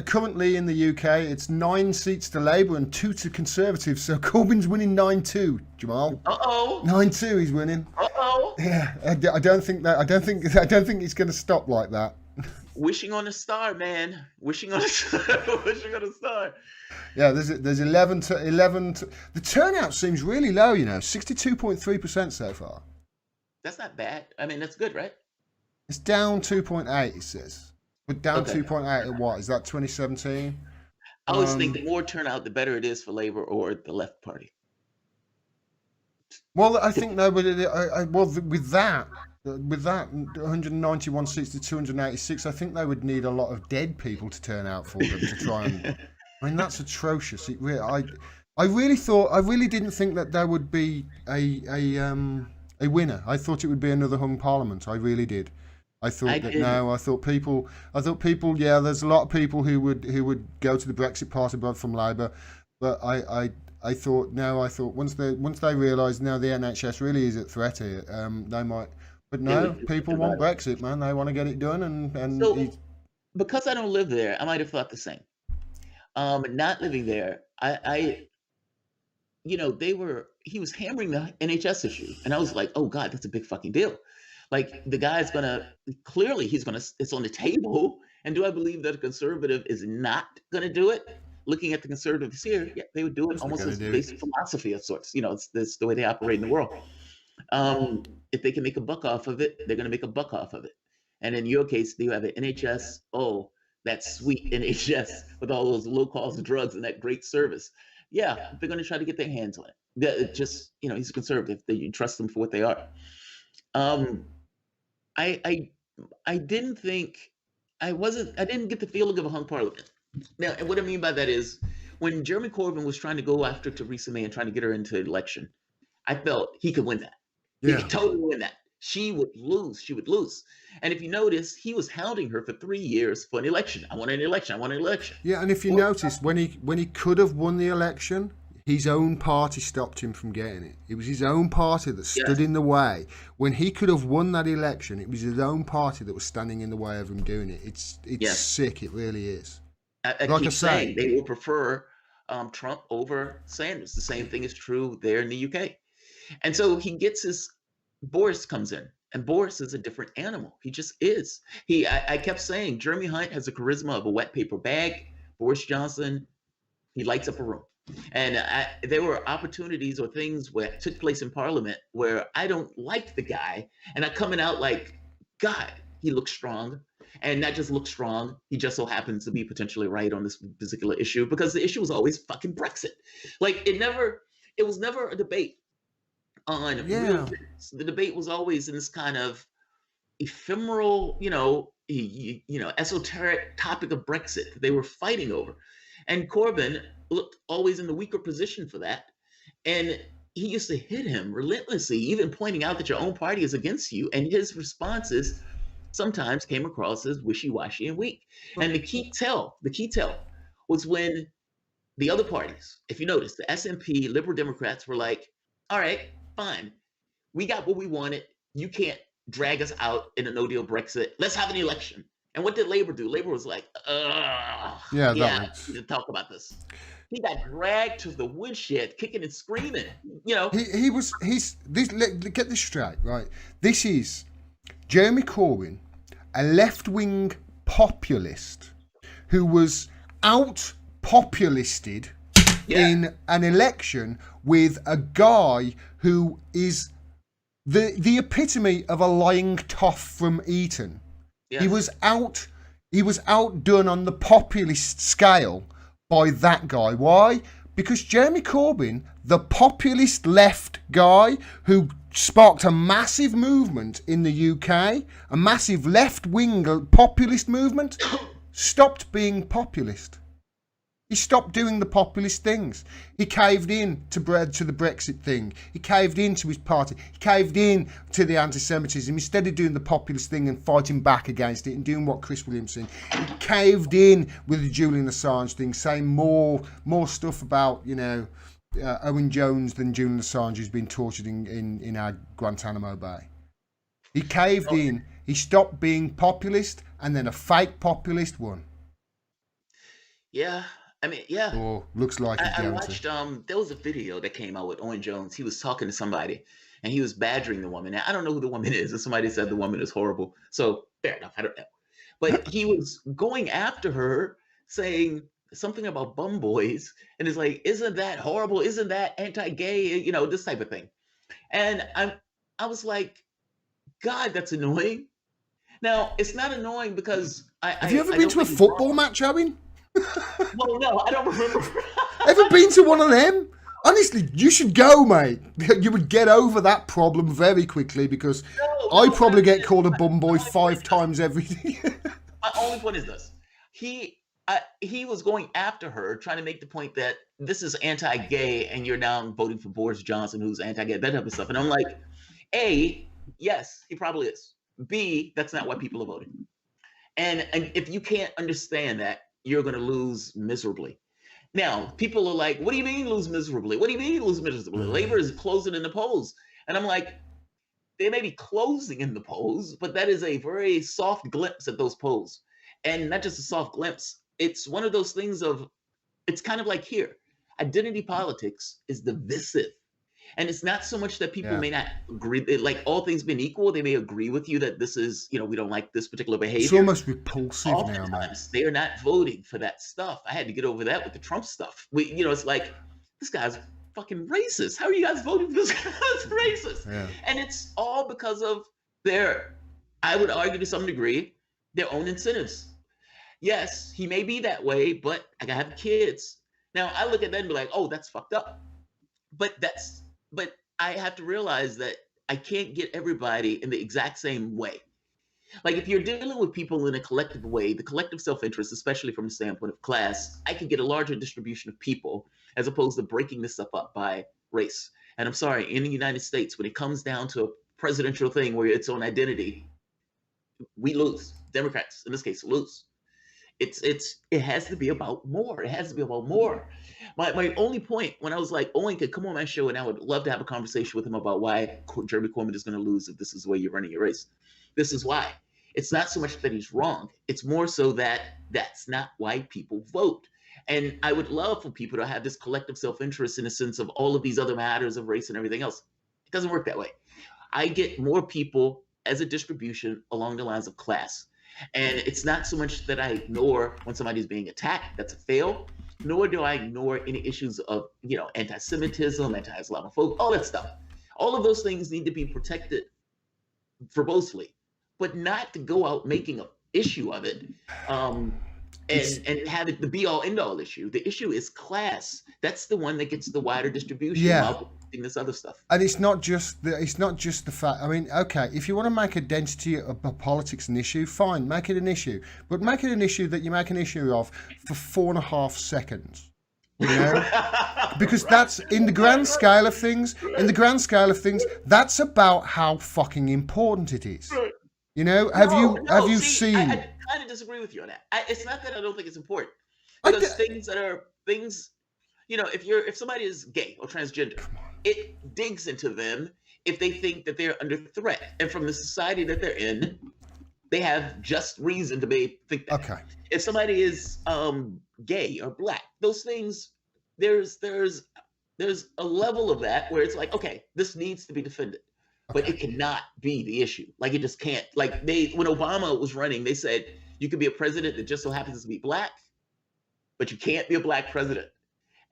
Currently in the UK, it's 9 seats to Labour and 2 to Conservatives. So Corbyn's winning 9-2. Jamal, Uh-oh. 9-2. He's winning. Uh-oh. Yeah, I don't think that. I don't think it's going to stop like that. Wishing on a star, man. Wishing on a star. Wishing on a star. Yeah, there's 11 to. The turnout seems really low. 62.3% so far. That's not bad. I mean, that's good, right? It's down 2.8. It says, but down Okay. 2.8 at what? Is that 2017? I always think the Um, more turnout, the better it is for Labor or the left party. well, I think no, but well, with that 191 seats to 286, I think they would need a lot of dead people to turn out for them to try and. I mean, that's atrocious. I really didn't think that there would be a winner. I thought it would be another hung parliament. I really did. I I thought that didn't. no. I thought people. Yeah, there's a lot of people who would go to the Brexit party, but from Labour. But I thought no. I thought once they realised now the NHS really is at threat here, they might. But They no, would do people something about want it. Brexit, man. They want to get it done, So because I don't live there, I might have thought the same. Not living there, he was hammering the NHS issue, and I was like, oh God, that's a big fucking deal. Like the guy's gonna clearly he's gonna it's on the table. And do I believe that a conservative is not gonna do it? Looking at the conservatives here, yeah, they would do of it course they're almost going to as do it. basic philosophy of sorts. It's the way they operate in the world. If they can make a buck off of it, they're gonna make a buck off of it. And in your case, you have an NHS. Oh, that sweet NHS with all those low cost drugs and that great service. Yeah, they're going to try to get their hands on it. Just he's a conservative. You trust them for what they are. Um, I I I didn't think I didn't get the feeling of a hung parliament. Now, and what I mean by that is when Jeremy Corbyn was trying to go after Theresa May and trying to get her into election, I felt he could win that. He Yeah, could totally win that. She would lose. She would lose. And if you notice, he was hounding her for 3 years for an election. I want an election. I want an election. yeah. And if you Well, notice, when he could have won the election, his own party stopped him from getting it. It was his own party that stood yes, in the way. When he could have won that election, it was his own party that was standing in the way of him doing it. It's yes. sick. It really is. I Like I keep say, saying they will prefer Trump over Sanders. The same thing is true there in the UK. And so he gets his Boris comes in, and Boris is a different animal. He just is. I kept saying Jeremy Hunt has the charisma of a wet paper bag. Boris Johnson, he lights up a room. And there were opportunities or things where took place in Parliament where I don't like the guy, and I'm coming out like, God, he looks strong, and not just looks strong. He just so happens to be potentially right on this particular issue because the issue was always fucking Brexit. Like it was never a debate on real yeah, things. The debate was always in this kind of ephemeral, esoteric topic of Brexit that they were fighting over. And Corbyn looked always in the weaker position for that. And he used to hit him relentlessly, even pointing out that your own party is against you. And his responses sometimes came across as wishy-washy and weak. but And the key tell was when the other parties, if you notice, the SNP, Liberal Democrats were like, all right, fine. We got what we wanted. You can't drag us out in a no deal Brexit. Let's have an election. And what did Labor do? Labor was like, yeah, that yeah, we makes. need to talk about this. He got dragged to the woodshed, kicking and screaming. You know, He's this. Get this straight, right? This is Jeremy Corbyn, a left-wing populist who was out populisted yeah, in an election with a guy who is the epitome of a lying toff from Eton. He yes, was out he was outdone on the populist scale by that guy. Why? Because Jeremy Corbyn, the populist left guy who sparked a massive movement in the UK, a massive left-wing populist movement, stopped being populist. He stopped doing the populist things. He caved in to the Brexit thing. He caved in to his party. He caved in to the anti-Semitism. Instead of doing the populist thing and fighting back against it and doing what Chris Williamson, he caved in with the Julian Assange thing, saying more stuff about Owen Jones than Julian Assange, who's been tortured in our Guantanamo Bay. He caved in. He stopped being populist, and then a fake populist won. Yeah. I mean, yeah. Or looks like he's I going to. watched there was a video that came out with Owen Jones. He was talking to somebody and he was badgering the woman. Now I don't know who the woman is, and somebody said the woman is horrible. So fair enough, I don't know. But he was going after her, saying something about bum boys, and it's like, isn't that horrible? Isn't that anti-gay? You know, this type of thing. And I was like, God, that's annoying. Now it's not annoying because Have you ever I been don't to a think he's football wrong. match, Owen? Well, no, I don't remember. Ever been to one of them? Honestly, you should go, mate. You would get over that problem very quickly because No, I no. What probably I'm get saying, called a my, bum my boy only point is 5 this. times every day. My only point is this. He he was going after her, trying to make the point that this is anti-gay, and you're now voting for Boris Johnson, who's anti-gay, that type of stuff. And I'm like, A, yes, he probably is. B, that's not why people are voting. And if you can't understand that, you're going to lose miserably. Now, people are like, what do you mean lose miserably? What do you mean lose miserably? Labor is closing in the polls. And I'm like, they may be closing in the polls, but that is a very soft glimpse at those polls. And not just a soft glimpse, it's one of those things of, it's kind of like here. Identity politics is divisive. And it's not so much that people Yeah. may not agree, like all things being equal, they may agree with you that this is, we don't like this particular It's behavior. almost repulsive now, mate. Oftentimes they are not voting for that stuff. I had to get over that with the Trump stuff. It's like, this guy's fucking racist. How are you guys voting for this guy's racist? Yeah. And it's all because of their, I would argue to some degree, their own incentives. Yes, he may be that way, but I gotta have kids. Now I look at that and be like, oh, that's fucked up. But I have to realize that I can't get everybody in the exact same way. Like if you're dealing with people in a collective way, the collective self-interest, especially from the standpoint of class, I can get a larger distribution of people as opposed to breaking this stuff up by race. And I'm sorry, in the United States, when it comes down to a presidential thing where it's on identity, we lose. Democrats, in this case, lose. It has to be about more. It has to be about more. My only point when I was like, Owen could come on my show and I would love to have a conversation with him about why Jeremy Corbyn is going to lose if this is the way you're running your race. This is why. It's not so much that he's wrong. It's more so that that's not why people vote. And I would love for people to have this collective self-interest in a sense of all of these other matters of race and everything else. It doesn't work that way. I get more people as a distribution along the lines of class. And it's not so much that I ignore when somebody's being attacked, that's a fail, nor do I ignore any issues of, anti-Semitism, anti-Islamophobia, all that stuff. All of those things need to be protected verbosely, but not to go out making an issue of it. And have it the be all end all issue. The issue is class. That's the one that gets the wider distribution Yeah. while doing this other stuff. And it's not just the fact. I mean, okay, if you want to make identity of politics an issue, fine, make it an issue, but make it an issue that you make an issue of for 4.5 seconds. You know, because that's in the grand scale of things. In the grand scale of things, that's about how fucking important it is. You know, have you seen? I kind of disagree with you on that. It's not that I don't think it's important, I because d- things, if somebody is gay or transgender, it digs into them if they think that they're under threat, and from the society that they're in, they have just reason to think that. Okay. If somebody is gay or black, those things, there's a level of that where it's like, okay, this needs to be defended. But it cannot be the issue. Like it just can't. Like when Obama was running, they said you could be a president that just so happens to be black, but you can't be a black president.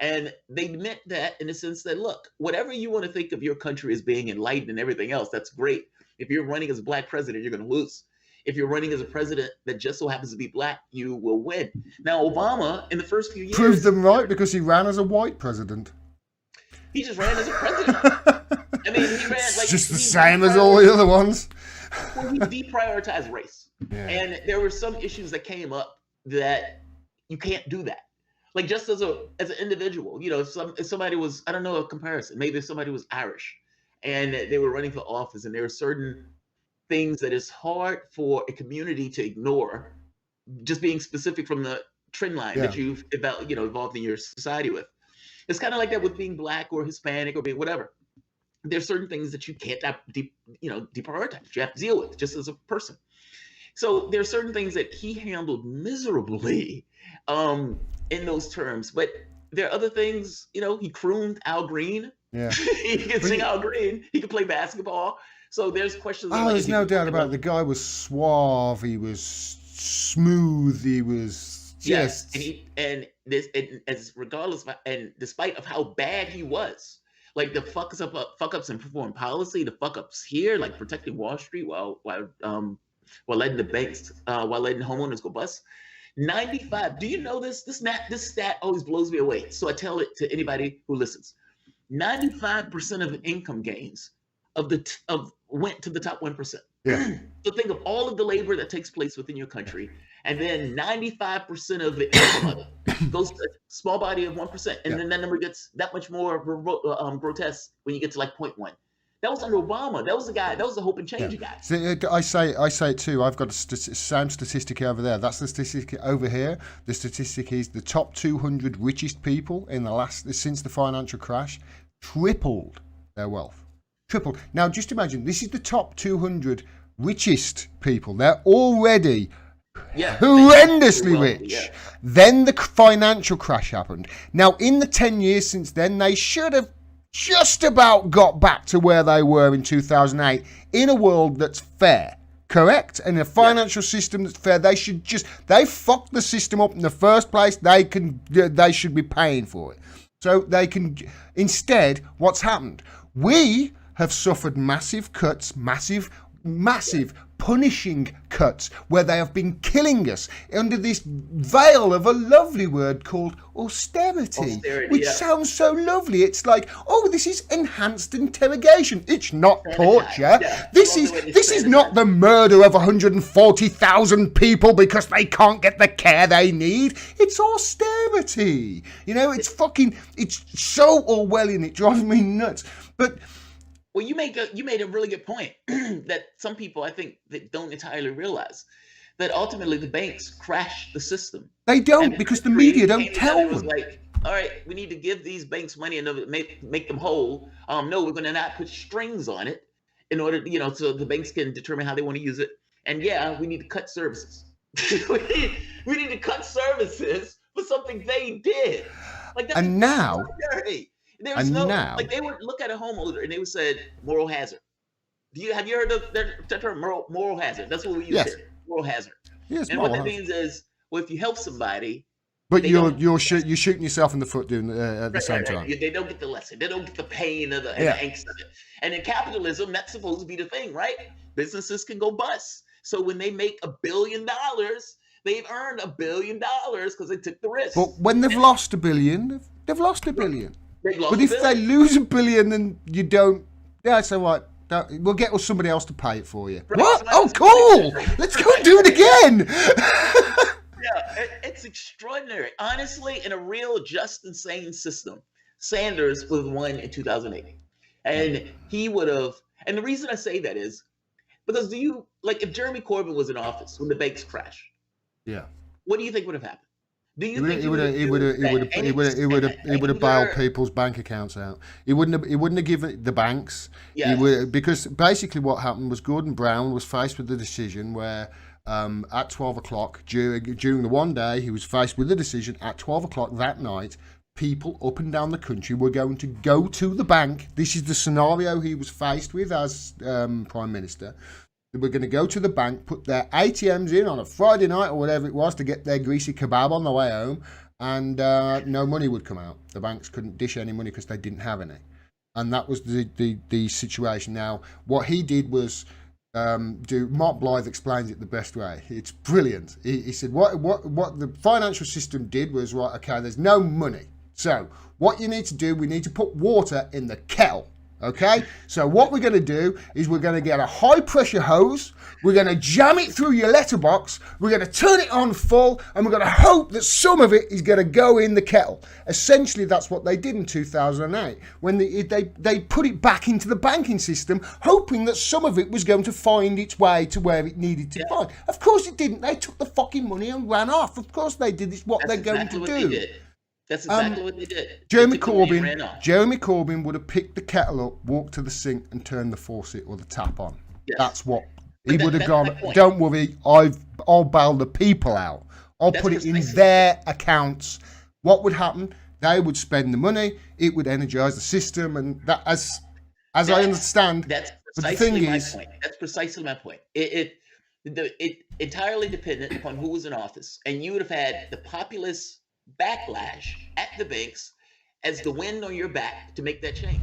And they meant that in the sense that, look, whatever you want to think of your country as being enlightened and everything else, that's great. If you're running as a black president, you're going to lose. If you're running as a president that just so happens to be black, you will win. Now, Obama, in the first few years, Proved them right because he ran as a white president. He just ran as a president. I mean, he ran like It's just the same as all the other ones. Well, he deprioritized race, Yeah. and there were some issues that came up that you can't do that. Like just as an individual, if somebody was, I don't know, a comparison. Maybe if somebody was Irish, and they were running for office, and there are certain things that is hard for a community to ignore, just being specific from the trend line that you've evolved in your society with. It's kind of like that with being black or Hispanic or being whatever. There's certain things that you can't deprioritize. You have to deal with just as a person. So there are certain things that he handled miserably. in those terms. But there are other things, he crooned Al Green. Yeah. He could But sing Al Green. He could play basketball. So there's questions of oh, like, there's is he no doubt reflective about it. of, The guy was suave. He was smooth. He was yes, and just. and as regardless of, and despite of how bad he was, like the fuck ups in foreign policy, the fuck ups here, like protecting Wall Street while letting the banks while letting homeowners go bust. 95. Do you know this? This stat always blows me away. So I tell it to anybody who listens. 95% of income gains of went to the top 1%. Yeah. So think of all of the labor that takes place within your country, and then 95% of the income of it goes to a small body of 1%, and Yeah. then that number gets that much more grotesque when you get to like 0.1. That was under Obama. That was the guy. That was the hope and change guy. So, I say it too. I've got a same statistic over there. That's the statistic over here. The statistic is the top 200 richest people in since the financial crash tripled their wealth. Tripled. Now, just imagine this is the top 200 richest people. They're already horrendously rich. Yeah. Then the financial crash happened. Now, in the 10 years since then, they should have just about got back to where they were in 2008 in a world that's fair, correct? And a financial system that's fair. They fucked the system up in the first place. They should be paying for it. So they can, instead, what's happened? We have suffered massive cuts, massive punishing cuts, where they have been killing us under this veil of a lovely word called austerity, which sounds so lovely. It's like, oh, this is enhanced interrogation. It's not torture. This is not the murder of 140,000 people because they can't get the care they need. It's austerity. It's so Orwellian. It drives me nuts. But well, you made a really good point that some people, I think, that don't entirely realize that ultimately the banks crash the system. They don't, because the media don't tell them. It was like, all right, we need to give these banks money and make them whole. No, we're going to not put strings on it in order, so the banks can determine how they want to use it. And yeah, we need to cut services. we need to cut services for something they did. Like that's now. Now, like they would look at a homeowner and they would say moral hazard. Have you heard of that term moral hazard? That's what we use here. Moral hazard. Yes, and what that means is, well, if you help somebody, but you're shooting yourself in the foot doing at the same time. They don't get the lesson. They don't get the pain of the angst of it. And in capitalism, that's supposed to be the thing, right? Businesses can go bust. So when they make $1 billion, they've earned $1 billion because they took the risk. But when they've lost $1 billion, they've lost $1 billion. But if they lose $1 billion, then you don't. Yeah, so what? We'll get somebody else to pay it for you. Right. What? Oh, cool! Let's go and do it again. Yeah, it's extraordinary. Honestly, in a real, just and sane system, Sanders would have won in 2008, and he would have. And the reason I say that is because if Jeremy Corbyn was in office when the banks crashed? Yeah. What do you think would have happened? Do you think he would have bailed people's bank accounts out? He wouldn't have given the banks. Yes. Because basically what happened was Gordon Brown was faced with the decision where at 12 o'clock during the one day he was faced with the decision at 12 o'clock that night. People up and down the country were going to go to the bank. This is the scenario he was faced with as Prime Minister. They were going to go to the bank, put their ATMs in on a Friday night or whatever it was to get their greasy kebab on the way home, and no money would come out. The banks couldn't dish any money because they didn't have any. And that was the situation. Now, what he did was Mark Blythe explains it the best way. It's brilliant. He said what the financial system did was, right, okay, there's no money. So what you need to do, we need to put water in the kettle. Okay, so what we're going to do is we're going to get a high pressure hose, we're going to jam it through your letterbox, we're going to turn it on full, and we're going to hope that some of it is going to go in the kettle. Essentially, that's what they did in 2008 when they put it back into the banking system, hoping that some of it was going to find its way to where it needed to find. Of course it didn't. They took the fucking money and ran off. Of course they did. It's what they're going to do. That's exactly what they did. Jeremy Corbyn would have picked the kettle up, walked to the sink, and turned the faucet or the tap on. Yes. That's what he would have gone. Don't worry, I'll bail the people out. I'll put it in their accounts, what would happen? They would spend the money, it would energize the system, and that, as I That's understand. that's But the thing precisely my is, point. That's precisely my point. It entirely dependent upon who was in office, and you would have had the populist backlash at the banks as the wind on your back to make that change.